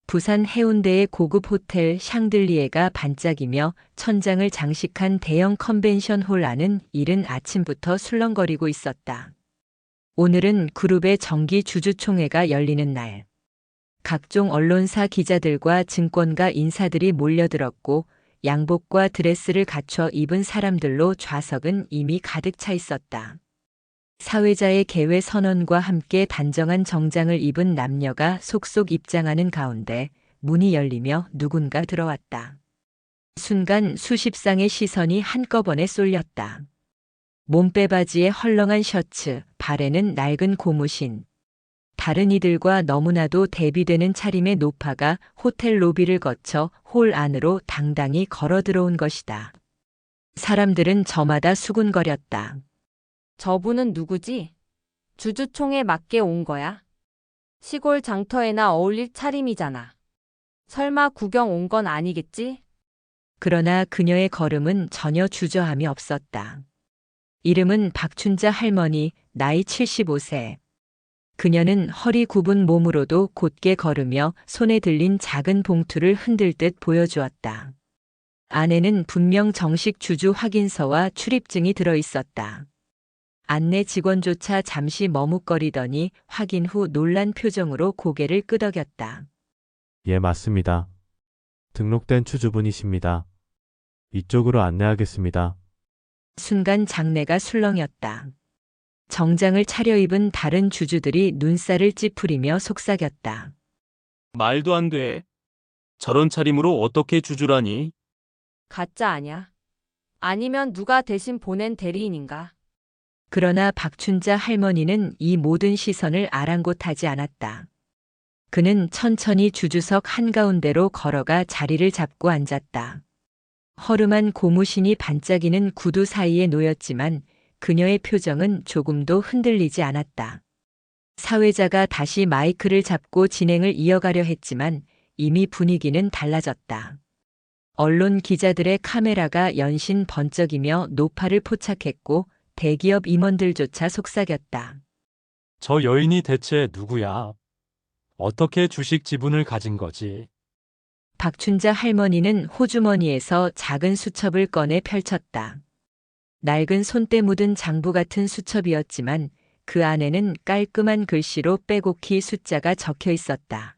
부산 해운대의 고급 호텔 샹들리에가 반짝이며 천장을 장식한 대형 컨벤션홀 안은 이른 아침부터 술렁거리고 있었다. 오늘은 그룹의 정기 주주총회가 열리는 날. 각종 언론사 기자들과 증권가 인사들이 몰려들었고 양복과 드레스를 갖춰 입은 사람들로 좌석은 이미 가득 차 있었다. 사회자의 개회 선언과 함께 단정한 정장을 입은 남녀가 속속 입장하는 가운데 문이 열리며 누군가 들어왔다. 순간 수십 쌍의 시선이 한꺼번에 쏠렸다. 몸빼바지에 헐렁한 셔츠, 발에는 낡은 고무신. 다른 이들과 너무나도 대비되는 차림의 노파가 호텔 로비를 거쳐 홀 안으로 당당히 걸어 들어온 것이다. 사람들은 저마다 수군거렸다. 저분은 누구지? 주주총회 맞게 온 거야? 시골 장터에나 어울릴 차림이잖아. 설마 구경 온 건 아니겠지? 그러나 그녀의 걸음은 전혀 주저함이 없었다. 이름은 박춘자 할머니, 나이 75세. 그녀는 허리 굽은 몸으로도 곧게 걸으며 손에 들린 작은 봉투를 흔들 듯 보여주었다. 안에는 분명 정식 주주 확인서와 출입증이 들어 있었다. 안내 직원조차 잠시 머뭇거리더니 확인 후 놀란 표정으로 고개를 끄덕였다. 예, 맞습니다. 등록된 주주분이십니다. 이쪽으로 안내하겠습니다. 순간 장내가 술렁였다. 정장을 차려입은 다른 주주들이 눈살을 찌푸리며 속삭였다. 말도 안 돼. 저런 차림으로 어떻게 주주라니? 가짜 아냐? 아니면 누가 대신 보낸 대리인인가? 그러나 박춘자 할머니는 이 모든 시선을 아랑곳하지 않았다. 그는 천천히 주주석 한가운데로 걸어가 자리를 잡고 앉았다. 허름한 고무신이 반짝이는 구두 사이에 놓였지만 그녀의 표정은 조금도 흔들리지 않았다. 사회자가 다시 마이크를 잡고 진행을 이어가려 했지만 이미 분위기는 달라졌다. 언론 기자들의 카메라가 연신 번쩍이며 노파를 포착했고 대기업 임원들조차 속삭였다. 저 여인이 대체 누구야? 어떻게 주식 지분을 가진 거지? 박춘자 할머니는 호주머니에서 작은 수첩을 꺼내 펼쳤다. 낡은 손때 묻은 장부 같은 수첩이었지만 그 안에는 깔끔한 글씨로 빼곡히 숫자가 적혀 있었다.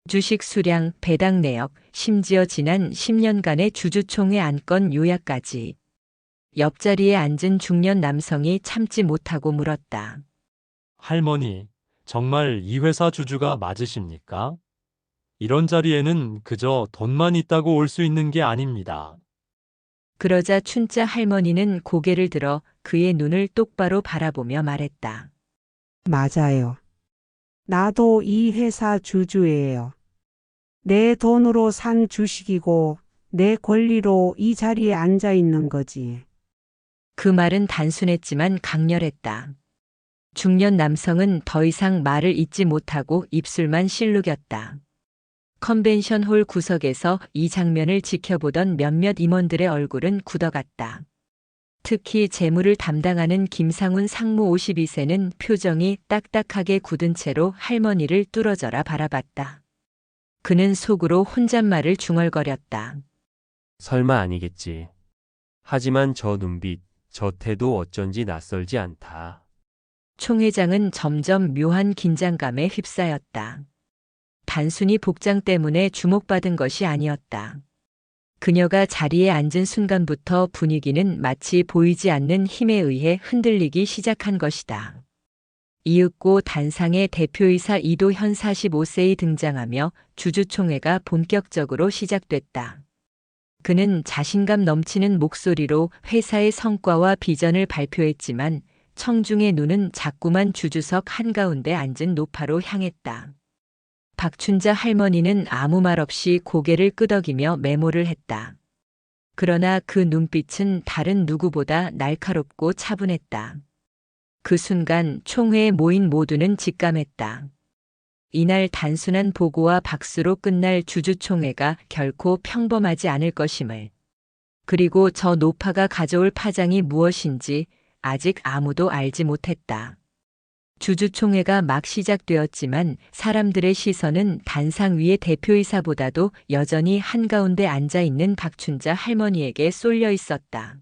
주식 수량, 배당 내역, 심지어 지난 10년간의 주주총회 안건 요약까지. 옆자리에 앉은 중년 남성이 참지 못하고 물었다. 할머니, 정말 이 회사 주주가 맞으십니까? 이런 자리에는 그저 돈만 있다고 올 수 있는 게 아닙니다. 그러자 춘자 할머니는 고개를 들어 그의 눈을 똑바로 바라보며 말했다. 맞아요. 나도 이 회사 주주예요. 내 돈으로 산 주식이고 내 권리로 이 자리에 앉아 있는 거지. 그 말은 단순했지만 강렬했다. 중년 남성은 더 이상 말을 잇지 못하고 입술만 실룩였다. 컨벤션홀 구석에서 이 장면을 지켜보던 몇몇 임원들의 얼굴은 굳어갔다. 특히 재무를 담당하는 김상훈 상무 52세는 표정이 딱딱하게 굳은 채로 할머니를 뚫어져라 바라봤다. 그는 속으로 혼잣말을 중얼거렸다. 설마 아니겠지. 하지만 저 눈빛, 저 태도 어쩐지 낯설지 않다. 총 회장은 점점 묘한 긴장감에 휩싸였다. 단순히 복장 때문에 주목받은 것이 아니었다. 그녀가 자리에 앉은 순간부터 분위기는 마치 보이지 않는 힘에 의해 흔들리기 시작한 것이다. 이윽고 단상의 대표이사 이도현 45세이 등장하며 주주총회가 본격적으로 시작됐다. 그는 자신감 넘치는 목소리로 회사의 성과와 비전을 발표했지만 청중의 눈은 자꾸만 주주석 한가운데 앉은 노파로 향했다. 박춘자 할머니는 아무 말 없이 고개를 끄덕이며 메모를 했다. 그러나 그 눈빛은 다른 누구보다 날카롭고 차분했다. 그 순간 총회에 모인 모두는 직감했다. 이날 단순한 보고와 박수로 끝날 주주총회가 결코 평범하지 않을 것임을. 그리고 저 노파가 가져올 파장이 무엇인지 아직 아무도 알지 못했다. 주주총회가 막 시작되었지만 사람들의 시선은 단상 위의 대표이사보다도 여전히 한가운데 앉아 있는 박춘자 할머니에게 쏠려 있었다.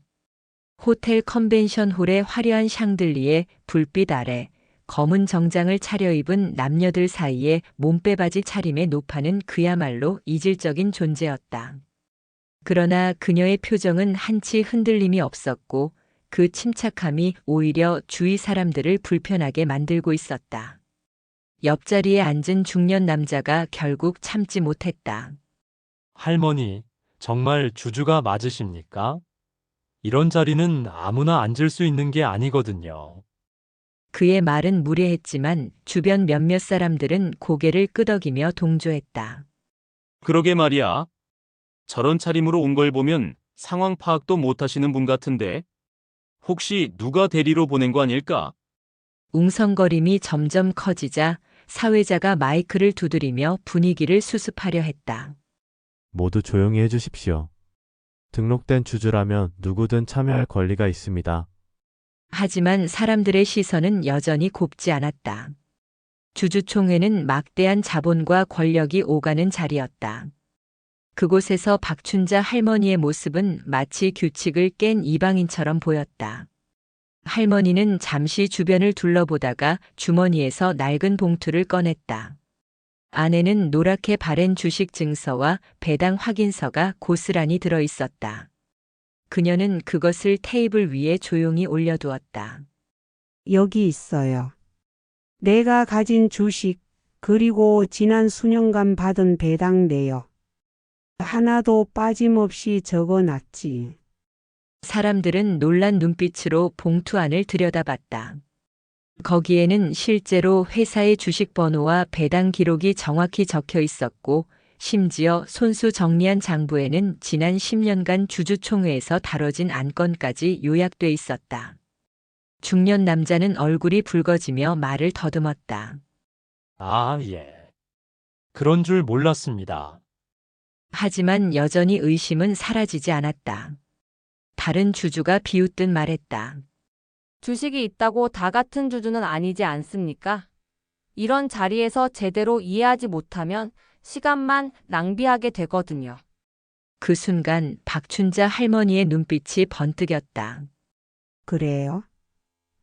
호텔 컨벤션홀의 화려한 샹들리에 불빛 아래 검은 정장을 차려입은 남녀들 사이에 몸빼바지 차림의 노파는 그야말로 이질적인 존재였다. 그러나 그녀의 표정은 한치 흔들림이 없었고 그 침착함이 오히려 주위 사람들을 불편하게 만들고 있었다. 옆자리에 앉은 중년 남자가 결국 참지 못했다. 할머니, 정말 주주가 맞으십니까? 이런 자리는 아무나 앉을 수 있는 게 아니거든요. 그의 말은 무례했지만 주변 몇몇 사람들은 고개를 끄덕이며 동조했다. 그러게 말이야. 저런 차림으로 온 걸 보면 상황 파악도 못 하시는 분 같은데. 혹시 누가 대리로 보낸 거 아닐까? 웅성거림이 점점 커지자 사회자가 마이크를 두드리며 분위기를 수습하려 했다. 모두 조용히 해주십시오. 등록된 주주라면 누구든 참여할 권리가 있습니다. 하지만 사람들의 시선은 여전히 곱지 않았다. 주주총회는 막대한 자본과 권력이 오가는 자리였다. 그곳에서 박춘자 할머니의 모습은 마치 규칙을 깬 이방인처럼 보였다. 할머니는 잠시 주변을 둘러보다가 주머니에서 낡은 봉투를 꺼냈다. 안에는 노랗게 바랜 주식 증서와 배당 확인서가 고스란히 들어 있었다. 그녀는 그것을 테이블 위에 조용히 올려두었다. 여기 있어요. 내가 가진 주식, 그리고 지난 수년간 받은 배당 내역. 하나도 빠짐없이 적어놨지. 사람들은 놀란 눈빛으로 봉투 안을 들여다봤다. 거기에는 실제로 회사의 주식 번호와 배당 기록이 정확히 적혀 있었고, 심지어 손수 정리한 장부에는 지난 10년간 주주총회에서 다뤄진 안건까지 요약돼 있었다. 중년 남자는 얼굴이 붉어지며 말을 더듬었다. 아, 예. 그런 줄 몰랐습니다. 하지만 여전히 의심은 사라지지 않았다. 다른 주주가 비웃듯 말했다. 주식이 있다고 다 같은 주주는 아니지 않습니까? 이런 자리에서 제대로 이해하지 못하면 시간만 낭비하게 되거든요. 그 순간 박춘자 할머니의 눈빛이 번뜩였다. 그래요?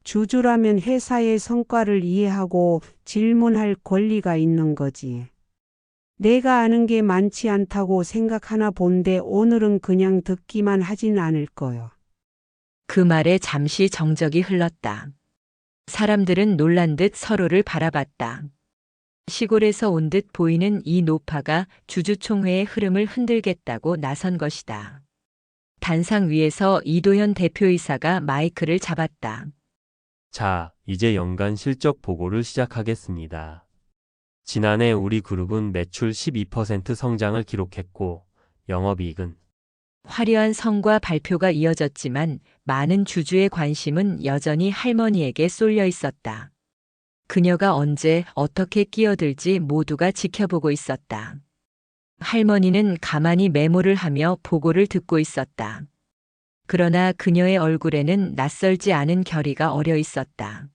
주주라면 회사의 성과를 이해하고 질문할 권리가 있는 거지. 내가 아는 게 많지 않다고 생각하나 본데 오늘은 그냥 듣기만 하진 않을 거요. 그 말에 잠시 정적이 흘렀다. 사람들은 놀란 듯 서로를 바라봤다. 시골에서 온 듯 보이는 이 노파가 주주총회의 흐름을 흔들겠다고 나선 것이다. 단상 위에서 이도현 대표이사가 마이크를 잡았다. 자, 이제 연간 실적 보고를 시작하겠습니다. 지난해 우리 그룹은 매출 12% 성장을 기록했고, 영업이익은 화려한 성과 발표가 이어졌지만 많은 주주의 관심은 여전히 할머니에게 쏠려 있었다. 그녀가 언제 어떻게 끼어들지 모두가 지켜보고 있었다. 할머니는 가만히 메모를 하며 보고를 듣고 있었다. 그러나 그녀의 얼굴에는 낯설지 않은 결의가 어려 있었다.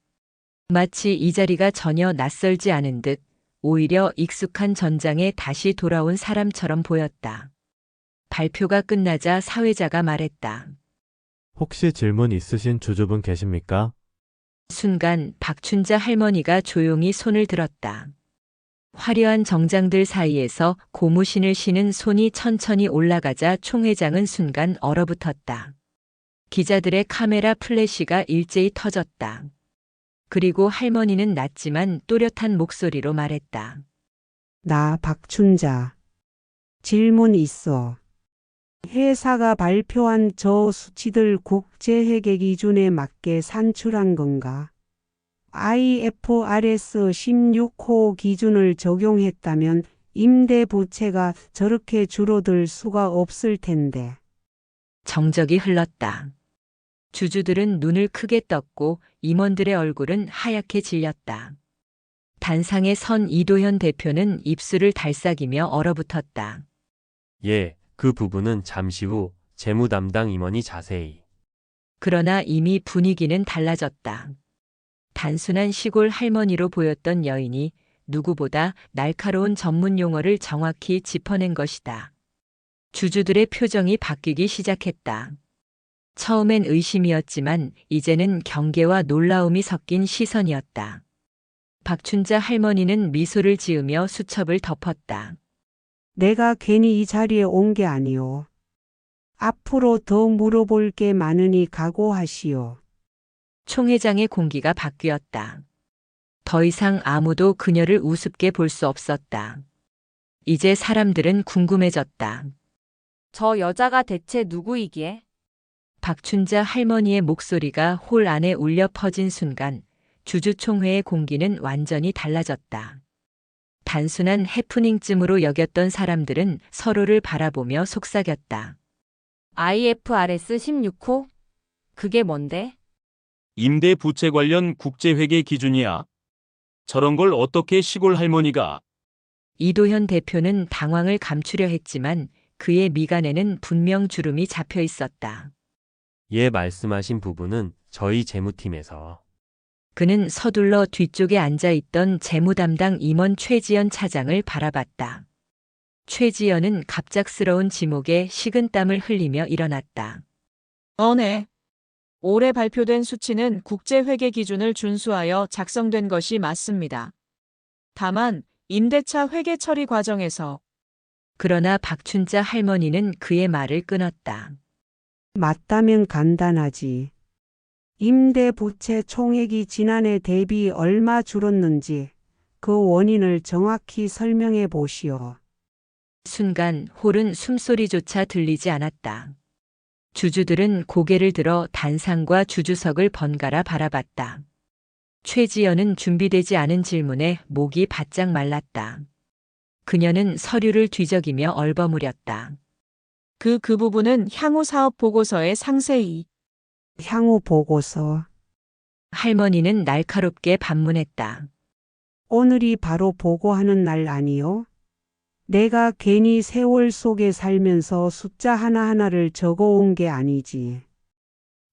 마치 이 자리가 전혀 낯설지 않은 듯 오히려 익숙한 전장에 다시 돌아온 사람처럼 보였다. 발표가 끝나자 사회자가 말했다. 혹시 질문 있으신 주주분 계십니까? 순간 박춘자 할머니가 조용히 손을 들었다. 화려한 정장들 사이에서 고무신을 신은 손이 천천히 올라가자 총회장은 순간 얼어붙었다. 기자들의 카메라 플래시가 일제히 터졌다. 그리고 할머니는 낮지만 또렷한 목소리로 말했다. 나 박춘자. 질문 있어. 회사가 발표한 저 수치들 국제회계 기준에 맞게 산출한 건가? IFRS 16호 기준을 적용했다면 임대 부채가 저렇게 줄어들 수가 없을 텐데. 정적이 흘렀다. 주주들은 눈을 크게 떴고 임원들의 얼굴은 하얗게 질렸다. 단상에 선 이도현 대표는 입술을 달싹이며 얼어붙었다. 예, 그 부분은 잠시 후 재무 담당 임원이 자세히. 그러나 이미 분위기는 달라졌다. 단순한 시골 할머니로 보였던 여인이 누구보다 날카로운 전문 용어를 정확히 짚어낸 것이다. 주주들의 표정이 바뀌기 시작했다. 처음엔 의심이었지만 이제는 경계와 놀라움이 섞인 시선이었다. 박춘자 할머니는 미소를 지으며 수첩을 덮었다. 내가 괜히 이 자리에 온 게 아니오. 앞으로 더 물어볼 게 많으니 각오하시오. 총회장의 공기가 바뀌었다. 더 이상 아무도 그녀를 우습게 볼 수 없었다. 이제 사람들은 궁금해졌다. 저 여자가 대체 누구이기에? 박춘자 할머니의 목소리가 홀 안에 울려 퍼진 순간 주주총회의 공기는 완전히 달라졌다. 단순한 해프닝쯤으로 여겼던 사람들은 서로를 바라보며 속삭였다. IFRS 16호? 그게 뭔데? 임대 부채 관련 국제회계 기준이야. 저런 걸 어떻게 시골 할머니가. 이도현 대표는 당황을 감추려 했지만 그의 미간에는 분명 주름이 잡혀 있었다. 예 말씀하신 부분은 저희 재무팀에서 그는 서둘러 뒤쪽에 앉아있던 재무담당 임원 최지연 차장을 바라봤다. 최지연은 갑작스러운 지목에 식은땀을 흘리며 일어났다. 네. 올해 발표된 수치는 국제회계 기준을 준수하여 작성된 것이 맞습니다. 다만 임대차 회계 처리 과정에서 그러나 박춘자 할머니는 그의 말을 끊었다. 맞다면 간단하지. 임대 부채 총액이 지난해 대비 얼마 줄었는지 그 원인을 정확히 설명해 보시오. 순간 홀은 숨소리조차 들리지 않았다. 주주들은 고개를 들어 단상과 주주석을 번갈아 바라봤다. 최지연은 준비되지 않은 질문에 목이 바짝 말랐다. 그녀는 서류를 뒤적이며 얼버무렸다. 그 부분은 향후 사업 보고서에 상세히. 향후 보고서. 할머니는 날카롭게 반문했다. 오늘이 바로 보고하는 날 아니요? 내가 괜히 세월 속에 살면서 숫자 하나하나를 적어온 게 아니지.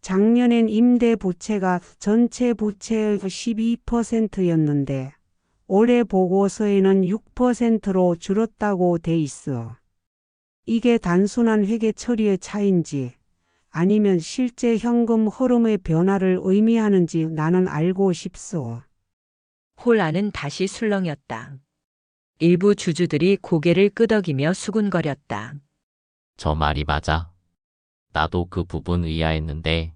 작년엔 임대 부채가 전체 부채의 12%였는데 올해 보고서에는 6%로 줄었다고 돼 있어. 이게 단순한 회계 처리의 차이인지 아니면 실제 현금 흐름의 변화를 의미하는지 나는 알고 싶소. 홀 안은 다시 술렁였다. 일부 주주들이 고개를 끄덕이며 수군거렸다. 저 말이 맞아. 나도 그 부분 의아했는데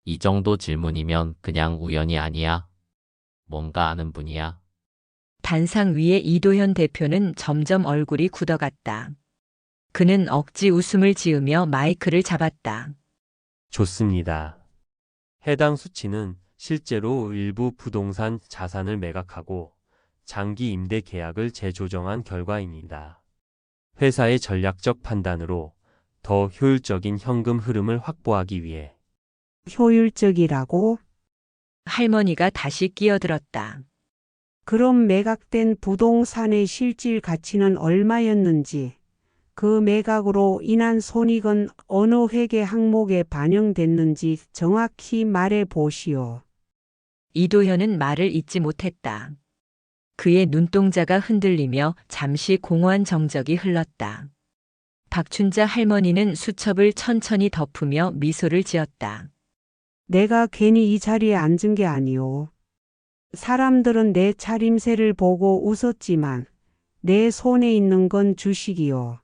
이 정도 질문이면 그냥 우연이 아니야. 뭔가 아는 분이야. 단상 위에 이도현 대표는 점점 얼굴이 굳어갔다. 그는 억지 웃음을 지으며 마이크를 잡았다. 좋습니다. 해당 수치는 실제로 일부 부동산 자산을 매각하고 장기 임대 계약을 재조정한 결과입니다. 회사의 전략적 판단으로 더 효율적인 현금 흐름을 확보하기 위해 효율적이라고? 할머니가 다시 끼어들었다. 그럼 매각된 부동산의 실질 가치는 얼마였는지, 그 매각으로 인한 손익은 어느 회계 항목에 반영됐는지 정확히 말해 보시오. 이도현은 말을 잇지 못했다. 그의 눈동자가 흔들리며 잠시 공허한 정적이 흘렀다. 박춘자 할머니는 수첩을 천천히 덮으며 미소를 지었다. 내가 괜히 이 자리에 앉은 게 아니오. 사람들은 내 차림새를 보고 웃었지만 내 손에 있는 건 주식이요.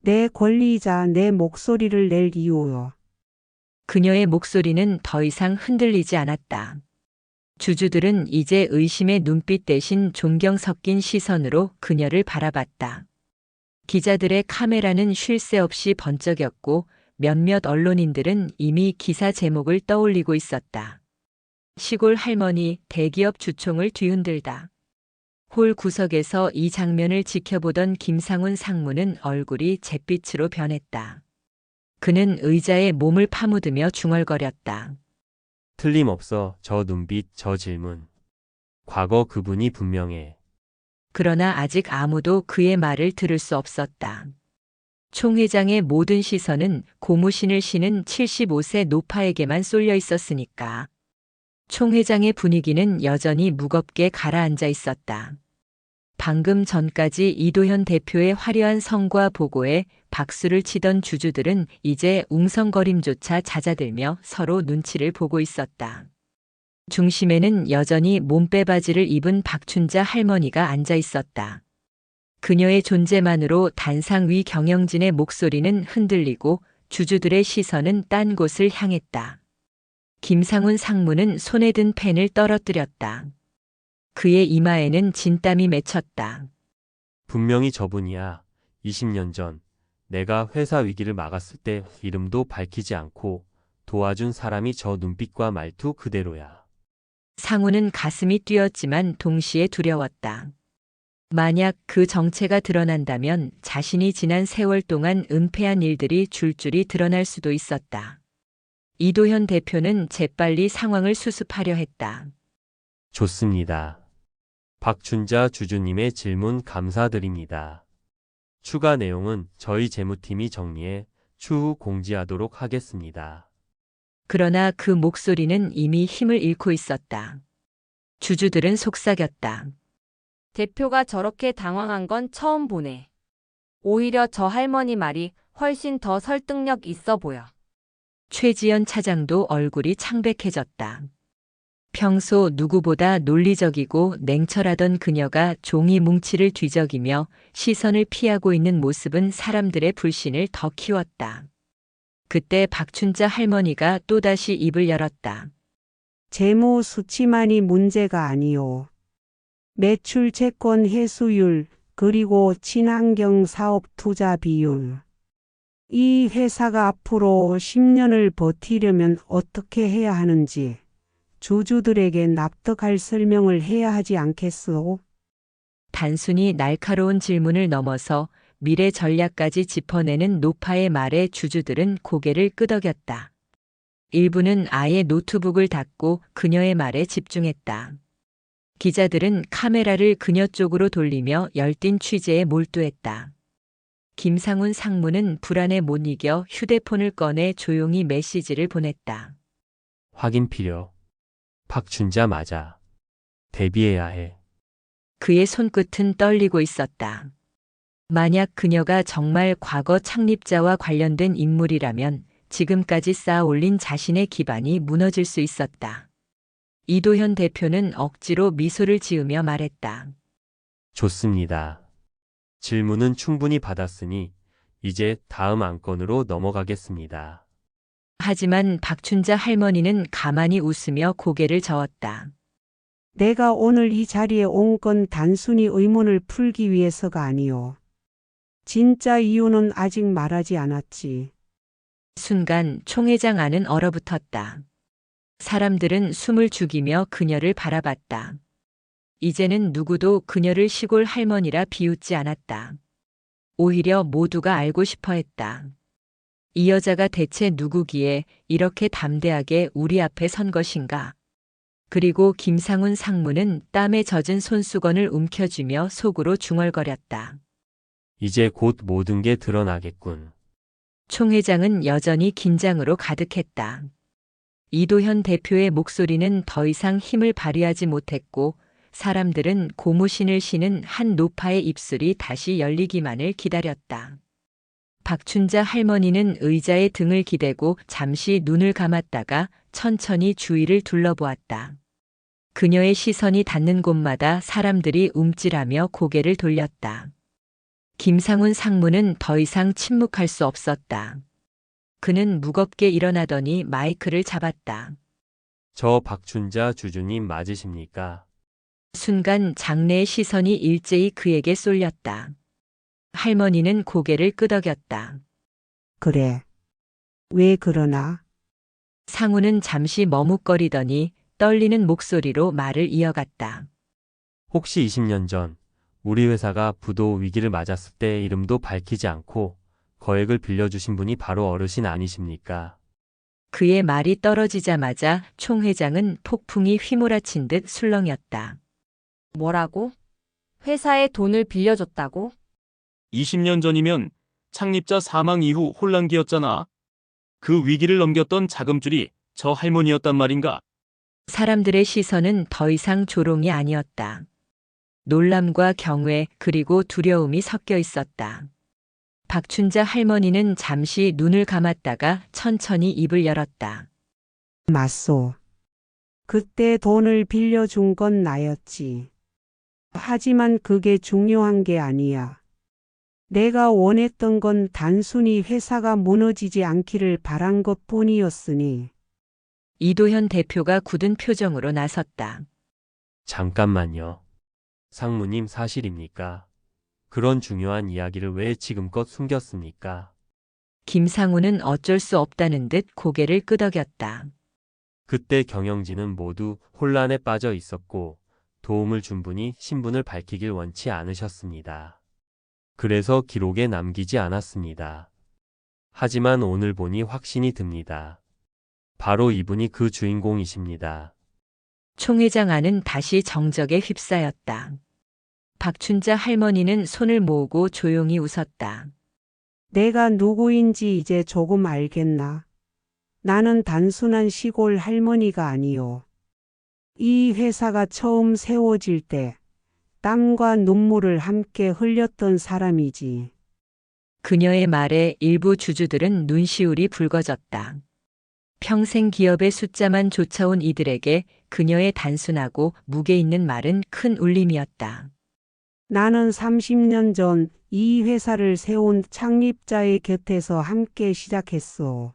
내 권리이자 내 목소리를 낼 이유요. 그녀의 목소리는 더 이상 흔들리지 않았다. 주주들은 이제 의심의 눈빛 대신 존경 섞인 시선으로 그녀를 바라봤다. 기자들의 카메라는 쉴 새 없이 번쩍였고 몇몇 언론인들은 이미 기사 제목을 떠올리고 있었다. 시골 할머니 대기업 주총을 뒤흔들다. 홀 구석에서 이 장면을 지켜보던 김상훈 상무는 얼굴이 잿빛으로 변했다. 그는 의자에 몸을 파묻으며 중얼거렸다. 틀림없어 저 눈빛, 저 질문. 과거 그분이 분명해. 그러나 아직 아무도 그의 말을 들을 수 없었다. 총회장의 모든 시선은 고무신을 신은 75세 노파에게만 쏠려 있었으니까. 총회장의 분위기는 여전히 무겁게 가라앉아 있었다. 방금 전까지 이도현 대표의 화려한 성과 보고에 박수를 치던 주주들은 이제 웅성거림조차 잦아들며 서로 눈치를 보고 있었다. 중심에는 여전히 몸빼바지를 입은 박춘자 할머니가 앉아 있었다. 그녀의 존재만으로 단상위 경영진의 목소리는 흔들리고 주주들의 시선은 딴 곳을 향했다. 김상훈 상무는 손에 든 펜을 떨어뜨렸다. 그의 이마에는 진땀이 맺혔다. 분명히 저분이야. 20년 전 내가 회사 위기를 막았을 때 이름도 밝히지 않고 도와준 사람이 저 눈빛과 말투 그대로야. 상우는 가슴이 뛰었지만 동시에 두려웠다. 만약 그 정체가 드러난다면 자신이 지난 세월 동안 은폐한 일들이 줄줄이 드러날 수도 있었다. 이도현 대표는 재빨리 상황을 수습하려 했다. 좋습니다. 박춘자 주주님의 질문 감사드립니다. 추가 내용은 저희 재무팀이 정리해 추후 공지하도록 하겠습니다. 그러나 그 목소리는 이미 힘을 잃고 있었다. 주주들은 속삭였다. 대표가 저렇게 당황한 건 처음 보네. 오히려 저 할머니 말이 훨씬 더 설득력 있어 보여. 최지연 차장도 얼굴이 창백해졌다. 평소 누구보다 논리적이고 냉철하던 그녀가 종이 뭉치를 뒤적이며 시선을 피하고 있는 모습은 사람들의 불신을 더 키웠다. 그때 박춘자 할머니가 또다시 입을 열었다. 재무 수치만이 문제가 아니요. 매출 채권 회수율, 그리고 친환경 사업 투자 비율. 이 회사가 앞으로 10년을 버티려면 어떻게 해야 하는지 주주들에게 납득할 설명을 해야 하지 않겠소? 단순히 날카로운 질문을 넘어서 미래 전략까지 짚어내는 노파의 말에 주주들은 고개를 끄덕였다. 일부는 아예 노트북을 닫고 그녀의 말에 집중했다. 기자들은 카메라를 그녀 쪽으로 돌리며 열띤 취재에 몰두했다. 김상훈 상무는 불안에 못 이겨 휴대폰을 꺼내 조용히 메시지를 보냈다. 확인 필요. 박춘자 맞아. 대비해야 해. 그의 손끝은 떨리고 있었다. 만약 그녀가 정말 과거 창립자와 관련된 인물이라면 지금까지 쌓아 올린 자신의 기반이 무너질 수 있었다. 이도현 대표는 억지로 미소를 지으며 말했다. 좋습니다. 질문은 충분히 받았으니 이제 다음 안건으로 넘어가겠습니다. 하지만 박춘자 할머니는 가만히 웃으며 고개를 저었다. 내가 오늘 이 자리에 온 건 단순히 의문을 풀기 위해서가 아니오. 진짜 이유는 아직 말하지 않았지. 순간 총회장 안은 얼어붙었다. 사람들은 숨을 죽이며 그녀를 바라봤다. 이제는 누구도 그녀를 시골 할머니라 비웃지 않았다. 오히려 모두가 알고 싶어 했다. 이 여자가 대체 누구기에 이렇게 담대하게 우리 앞에 선 것인가? 그리고 김상훈 상무는 땀에 젖은 손수건을 움켜쥐며 속으로 중얼거렸다. 이제 곧 모든 게 드러나겠군. 총회장은 여전히 긴장으로 가득했다. 이도현 대표의 목소리는 더 이상 힘을 발휘하지 못했고 사람들은 고무신을 신은 한 노파의 입술이 다시 열리기만을 기다렸다. 박춘자 할머니는 의자에 등을 기대고 잠시 눈을 감았다가 천천히 주위를 둘러보았다. 그녀의 시선이 닿는 곳마다 사람들이 움찔하며 고개를 돌렸다. 김상훈 상무는 더 이상 침묵할 수 없었다. 그는 무겁게 일어나더니 마이크를 잡았다. 저 박춘자 주주님 맞으십니까? 순간 장내의 시선이 일제히 그에게 쏠렸다. 할머니는 고개를 끄덕였다. 그래. 왜 그러나? 상우는 잠시 머뭇거리더니 떨리는 목소리로 말을 이어갔다. 혹시 20년 전 우리 회사가 부도 위기를 맞았을 때 이름도 밝히지 않고 거액을 빌려주신 분이 바로 어르신 아니십니까? 그의 말이 떨어지자마자 총회장은 폭풍이 휘몰아친 듯 술렁였다. 뭐라고? 회사에 돈을 빌려줬다고? 20년 전이면 창립자 사망 이후 혼란기였잖아. 그 위기를 넘겼던 자금줄이 저 할머니였단 말인가? 사람들의 시선은 더 이상 조롱이 아니었다. 놀람과 경외 그리고 두려움이 섞여 있었다. 박춘자 할머니는 잠시 눈을 감았다가 천천히 입을 열었다. 맞소. 그때 돈을 빌려준 건 나였지. 하지만 그게 중요한 게 아니야. 내가 원했던 건 단순히 회사가 무너지지 않기를 바란 것 뿐이었으니. 이도현 대표가 굳은 표정으로 나섰다. 잠깐만요. 상무님 사실입니까? 그런 중요한 이야기를 왜 지금껏 숨겼습니까? 김상우는 어쩔 수 없다는 듯 고개를 끄덕였다. 그때 경영진은 모두 혼란에 빠져 있었고 도움을 준 분이 신분을 밝히길 원치 않으셨습니다. 그래서 기록에 남기지 않았습니다. 하지만 오늘 보니 확신이 듭니다. 바로 이분이 그 주인공이십니다. 총 회장 안은 다시 정적에 휩싸였다. 박춘자 할머니는 손을 모으고 조용히 웃었다. 내가 누구인지 이제 조금 알겠나? 나는 단순한 시골 할머니가 아니요. 이 회사가 처음 세워질 때 땀과 눈물을 함께 흘렸던 사람이지. 그녀의 말에 일부 주주들은 눈시울이 붉어졌다. 평생 기업의 숫자만 쫓아온 이들에게 그녀의 단순하고 무게 있는 말은 큰 울림이었다. 나는 30년 전 이 회사를 세운 창립자의 곁에서 함께 시작했어.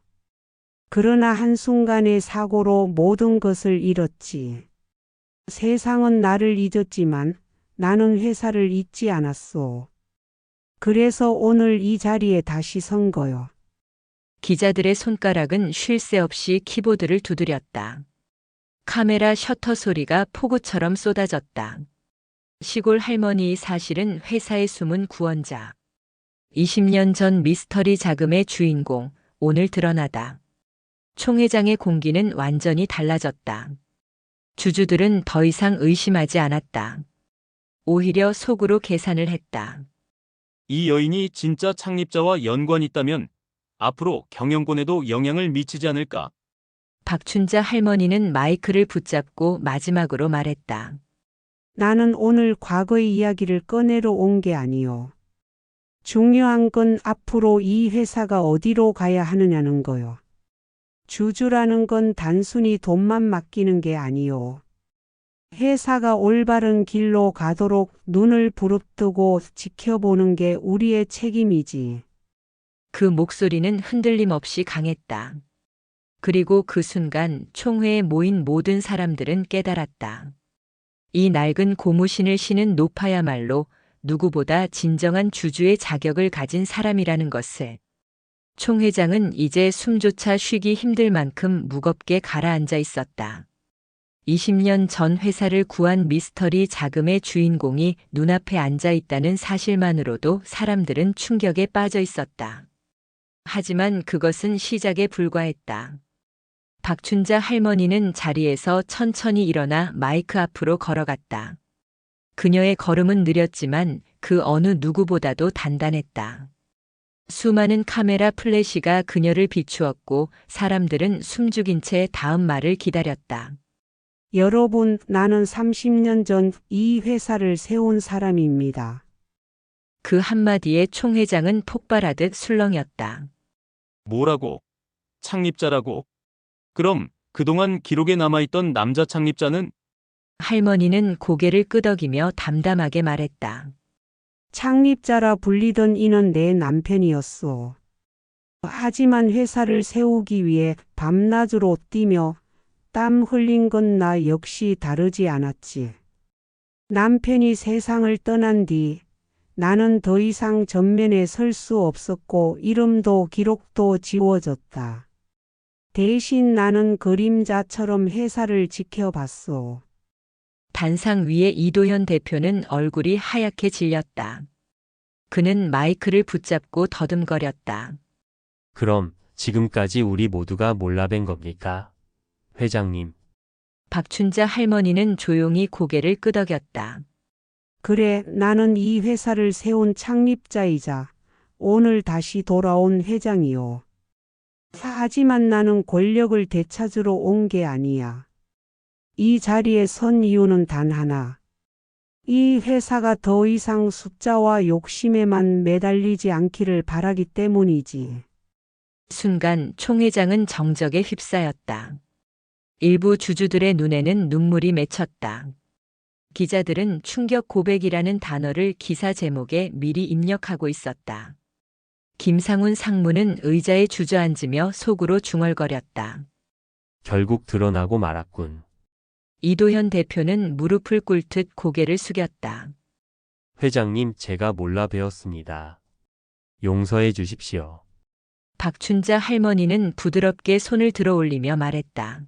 그러나 한순간의 사고로 모든 것을 잃었지. 세상은 나를 잊었지만 나는 회사를 잊지 않았어. 그래서 오늘 이 자리에 다시 선 거요. 기자들의 손가락은 쉴 새 없이 키보드를 두드렸다. 카메라 셔터 소리가 폭우처럼 쏟아졌다. 시골 할머니 사실은 회사의 숨은 구원자. 20년 전 미스터리 자금의 주인공, 오늘 드러나다. 총 회장의 공기는 완전히 달라졌다. 주주들은 더 이상 의심하지 않았다. 오히려 속으로 계산을 했다. 이 여인이 진짜 창립자와 연관이 있다면 앞으로 경영권에도 영향을 미치지 않을까? 박춘자 할머니는 마이크를 붙잡고 마지막으로 말했다. 나는 오늘 과거의 이야기를 꺼내러 온 게 아니요. 중요한 건 앞으로 이 회사가 어디로 가야 하느냐는 거요. 주주라는 건 단순히 돈만 맡기는 게 아니요. 회사가 올바른 길로 가도록 눈을 부릅뜨고 지켜보는 게 우리의 책임이지. 그 목소리는 흔들림 없이 강했다. 그리고 그 순간 총회에 모인 모든 사람들은 깨달았다. 이 낡은 고무신을 신은 노파야말로 누구보다 진정한 주주의 자격을 가진 사람이라는 것을. 총 회장은 이제 숨조차 쉬기 힘들 만큼 무겁게 가라앉아 있었다. 20년 전 회사를 구한 미스터리 자금의 주인공이 눈앞에 앉아 있다는 사실만으로도 사람들은 충격에 빠져 있었다. 하지만 그것은 시작에 불과했다. 박춘자 할머니는 자리에서 천천히 일어나 마이크 앞으로 걸어갔다. 그녀의 걸음은 느렸지만 그 어느 누구보다도 단단했다. 수많은 카메라 플래시가 그녀를 비추었고 사람들은 숨죽인 채 다음 말을 기다렸다. 여러분, 나는 30년 전 이 회사를 세운 사람입니다. 그 한마디에 총 회장은 폭발하듯 술렁였다. 뭐라고? 창립자라고? 그럼 그동안 기록에 남아있던 남자 창립자는? 할머니는 고개를 끄덕이며 담담하게 말했다. 창립자라 불리던 이는 내 남편이었어. 하지만 회사를 세우기 위해 밤낮으로 뛰며 땀 흘린 건 나 역시 다르지 않았지. 남편이 세상을 떠난 뒤 나는 더 이상 전면에 설 수 없었고 이름도 기록도 지워졌다. 대신 나는 그림자처럼 회사를 지켜봤어. 단상 위에 이도현 대표는 얼굴이 하얗게 질렸다. 그는 마이크를 붙잡고 더듬거렸다. 그럼 지금까지 우리 모두가 몰라뵌 겁니까? 회장님. 박춘자 할머니는 조용히 고개를 끄덕였다. 그래, 나는 이 회사를 세운 창립자이자 오늘 다시 돌아온 회장이요. 하지만 나는 권력을 되찾으러 온 게 아니야. 이 자리에 선 이유는 단 하나. 이 회사가 더 이상 숫자와 욕심에만 매달리지 않기를 바라기 때문이지. 순간 총 회장은 정적에 휩싸였다. 일부 주주들의 눈에는 눈물이 맺혔다. 기자들은 충격 고백이라는 단어를 기사 제목에 미리 입력하고 있었다. 김상훈 상무는 의자에 주저앉으며 속으로 중얼거렸다. 결국 드러나고 말았군. 이도현 대표는 무릎을 꿇듯 고개를 숙였다. 회장님, 제가 몰라 배웠습니다. 용서해 주십시오. 박춘자 할머니는 부드럽게 손을 들어 올리며 말했다.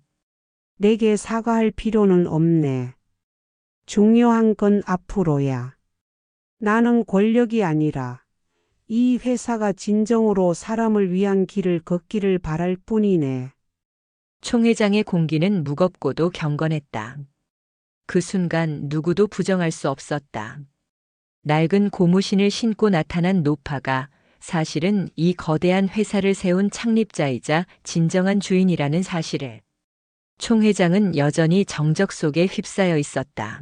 내게 사과할 필요는 없네. 중요한 건 앞으로야. 나는 권력이 아니라 이 회사가 진정으로 사람을 위한 길을 걷기를 바랄 뿐이네. 총 회장의 공기는 무겁고도 경건했다. 그 순간 누구도 부정할 수 없었다. 낡은 고무신을 신고 나타난 노파가 사실은 이 거대한 회사를 세운 창립자이자 진정한 주인이라는 사실을. 총 회장은 여전히 정적 속에 휩싸여 있었다.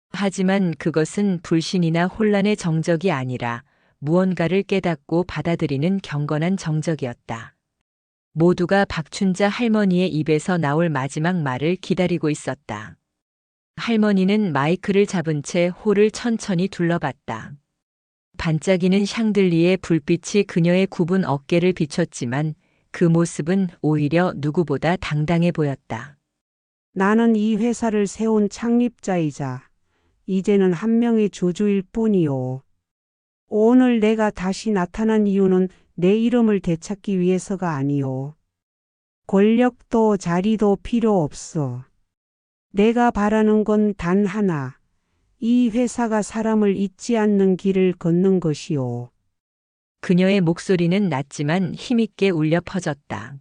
하지만 그것은 불신이나 혼란의 정적이 아니라 무언가를 깨닫고 받아들이는 경건한 정적이었다. 모두가 박춘자 할머니의 입에서 나올 마지막 말을 기다리고 있었다. 할머니는 마이크를 잡은 채 홀을 천천히 둘러봤다. 반짝이는 샹들리에 불빛이 그녀의 굽은 어깨를 비췄지만 그 모습은 오히려 누구보다 당당해 보였다. 나는 이 회사를 세운 창립자이자 이제는 한 명의 주주일 뿐이요. 오늘 내가 다시 나타난 이유는 내 이름을 되찾기 위해서가 아니요. 권력도 자리도 필요 없어. 내가 바라는 건 단 하나. 이 회사가 사람을 잊지 않는 길을 걷는 것이요. 그녀의 목소리는 낮지만 힘있게 울려 퍼졌다.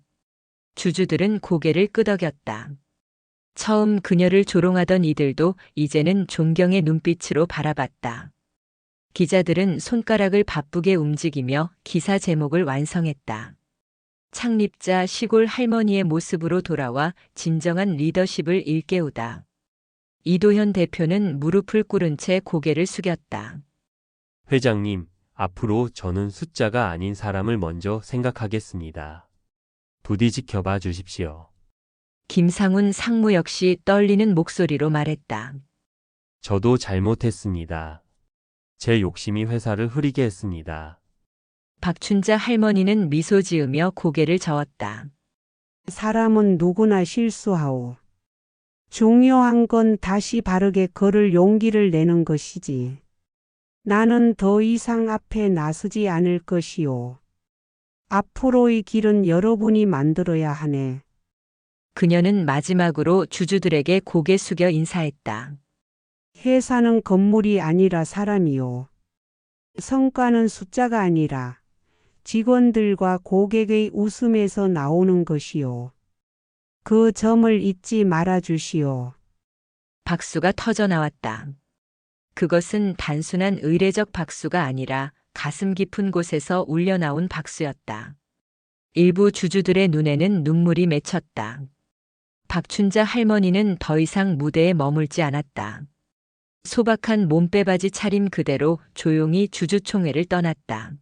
주주들은 고개를 끄덕였다. 처음 그녀를 조롱하던 이들도 이제는 존경의 눈빛으로 바라봤다. 기자들은 손가락을 바쁘게 움직이며 기사 제목을 완성했다. 창립자 시골 할머니의 모습으로 돌아와 진정한 리더십을 일깨우다. 이도현 대표는 무릎을 꿇은 채 고개를 숙였다. 회장님, 앞으로 저는 숫자가 아닌 사람을 먼저 생각하겠습니다. 부디 지켜봐 주십시오. 김상훈 상무 역시 떨리는 목소리로 말했다. 저도 잘못했습니다. 제 욕심이 회사를 흐리게 했습니다. 박춘자 할머니는 미소 지으며 고개를 저었다. 사람은 누구나 실수하오. 중요한 건 다시 바르게 걸을 용기를 내는 것이지. 나는 더 이상 앞에 나서지 않을 것이오. 앞으로의 길은 여러분이 만들어야 하네. 그녀는 마지막으로 주주들에게 고개 숙여 인사했다. 회사는 건물이 아니라 사람이요. 성과는 숫자가 아니라 직원들과 고객의 웃음에서 나오는 것이요. 그 점을 잊지 말아 주시오. 박수가 터져 나왔다. 그것은 단순한 의례적 박수가 아니라 가슴 깊은 곳에서 울려나온 박수였다. 일부 주주들의 눈에는 눈물이 맺혔다. 박춘자 할머니는 더 이상 무대에 머물지 않았다. 소박한 몸빼바지 차림 그대로 조용히 주주총회를 떠났다.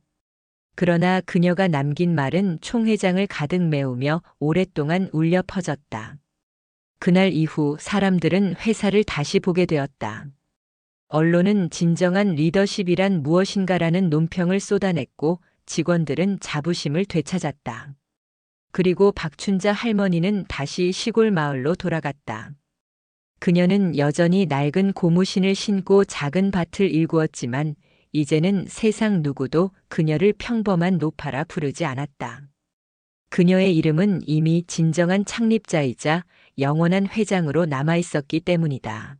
그러나 그녀가 남긴 말은 총회장을 가득 메우며 오랫동안 울려 퍼졌다. 그날 이후 사람들은 회사를 다시 보게 되었다. 언론은 진정한 리더십이란 무엇인가라는 논평을 쏟아냈고 직원들은 자부심을 되찾았다. 그리고 박춘자 할머니는 다시 시골 마을로 돌아갔다. 그녀는 여전히 낡은 고무신을 신고 작은 밭을 일구었지만 이제는 세상 누구도 그녀를 평범한 노파라 부르지 않았다. 그녀의 이름은 이미 진정한 창립자이자 영원한 회장으로 남아 있었기 때문이다.